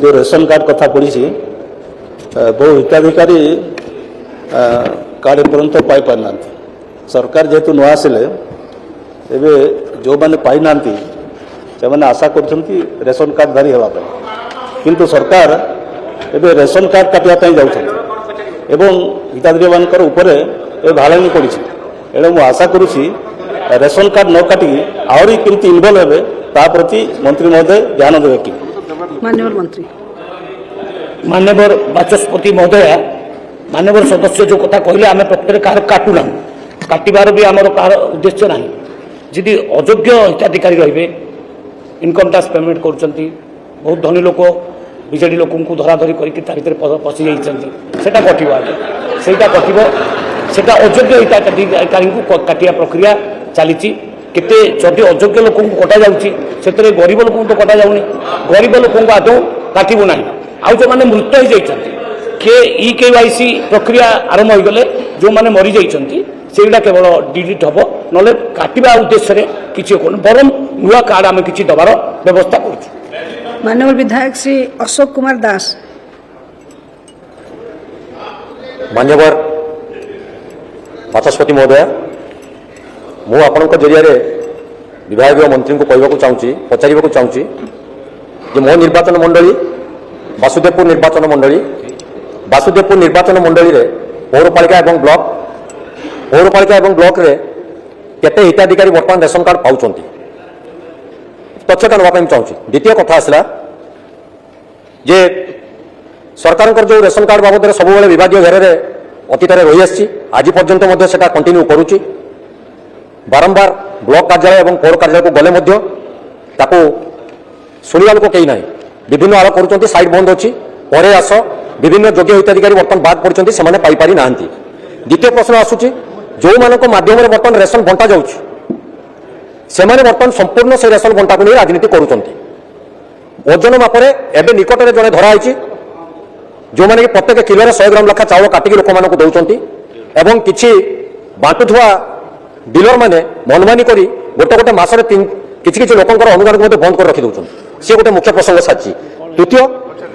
जो ration card कथा पड़ी बहु हिताधिकारी कार्ड एपर्यंत पाई पारि ना सरकार जेहेतु नुआ आसिले एबे जो माने पाई ना से मैंने आशा कर रेशन कार्ड धारी होगा किंतु सरकार एबे रेशन कार्ड काटिया जाऊँ हिताधिकारी मानकर उपरे ए भालानी पड़ी एणु मु आशा करुँची रेशन कार्ड न काटिकी आहरी केमती इनवल्व हे ता प्रति मंत्री महोदय ध्यान देवे कि माननीय मंत्री मान्यवर बाचस्पति महोदय मान्यवर सदस्य जो कथा कहले आम प्रकृत कह काटुना काटार भी आमर कह उद्देश्य ना जी अयोग्य हिताधिकारी रे इनकम टैक्स पेमेंट कर बहुत धनी लोक विजेडी लोक धराधरी कर पशि जाटा कटा सेटा अयोग्य हिताधिकारी काटिया प्रक्रिया चली केते जदि अयोग्य लोक कटा जाऊँगी गरीब लोक तो कटा जाऊनी गरीब लोक आदौ काटबू ना आउ जो मैंने मृत हो जाती KYC प्रक्रिया आरंभ हो गले जो मैंने मरी जाती सेटा केवल डिलीट हम ना काटा उद्देश्य किसी बरम नुआ कार्ड आम कि दबार व्यवस्था कर माननीय विधायक श्री अशोक कुमार दास मान्यवर बाचस्पति महोदय मु आपण जरिया विभाग मंत्री को कहवाक चाहूँगी पचार चाहूँगी मो निर्वाचन मंडली वासुदेवपुर निर्वाचन मंडली रे पौरपालिका एवं ब्लॉक रे केते हिताधिकारी वर्तमान रेशन कार्ड पाउछंती तथ्यता नापी चाहूँगी। द्वितीय कथा आसला जे सरकार जो रेशन कार्ड बाबद सब विभाग घेर अतीत रही आसी आज पर्यंत से कंटिन्यू करुच्ची बारंबार ब्लॉक कार्यालय और पौर कार्यालय को गले शुणा लोक कहीं ना विभिन्न आड़ कर साइड बंद अच्छी पर आस विभिन्न योग्य हिताधिकारी बर्तमान बाद पड़ते से पाई ना। द्वितीय प्रश्न आसूची जो मानक माध्यम बर्तमान रेशन बंटा जाऊँगी से बर्तमान संपूर्ण से रेशन बंटा को नहीं राजनीति करुँच ओजन मापरे एवं निकट में जड़े धराई जो मैंने प्रत्येक किलो 100 ग्राम लेखा चाउल काटिकी लोक मानक दौरान एवं किसी बांटुवा डीलर मैंने मनमानी करी गोटे गोटे मसरे किसी लोकर अनुदान को बंद कर रखी दौरान सी गोटे मुख्य प्रसंग साची। तृतीय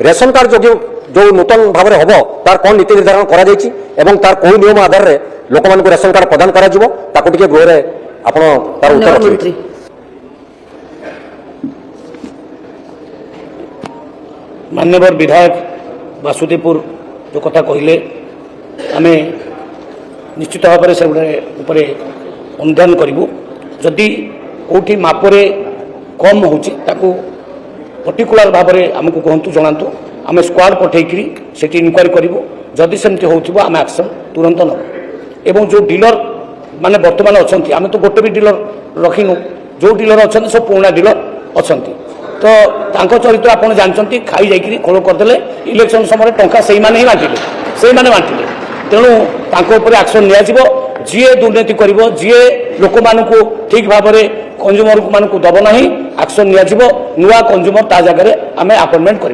रेशन कार्ड जो नूतन भाव में हम तार कौन नीति निर्धारण कर तार कौ नियम आधार में लोक मान रेशन कार्ड प्रदान कर गृह आप तार उत्तर रखिए। मान्यवर विधायक वासुदेवपुर जो कथा कहले आम निश्चित भाव से अनुधान करूँ जदि कौटी मापरे कम होची ताकू पर्टिकुलर भाव में आमको कहतु जनातु आम स्क्वाड पठेकरी से इनक्वारी करूँ जदि सेमती हो आम एक्शन तुरंत नब एवं जो डीलर माने वर्तमान अच्छा आम तो गोटे भी डीलर रखिनु जो डीलर अच्छा सब पुराना डीलर अच्छा तो तांको चरित्र आप जानते खाई जाकि खोल करदे इलेक्शन समय टंका से ही बांटिले तेणु तांको एक्शन निया जी दुर्नीति कर जी लोक मानू ठीक भाव में कंज्यूमर मानक दब ना एक्शन निया नुआ कंज्यूमर ता जगह आम अपॉइंटमेंट कर।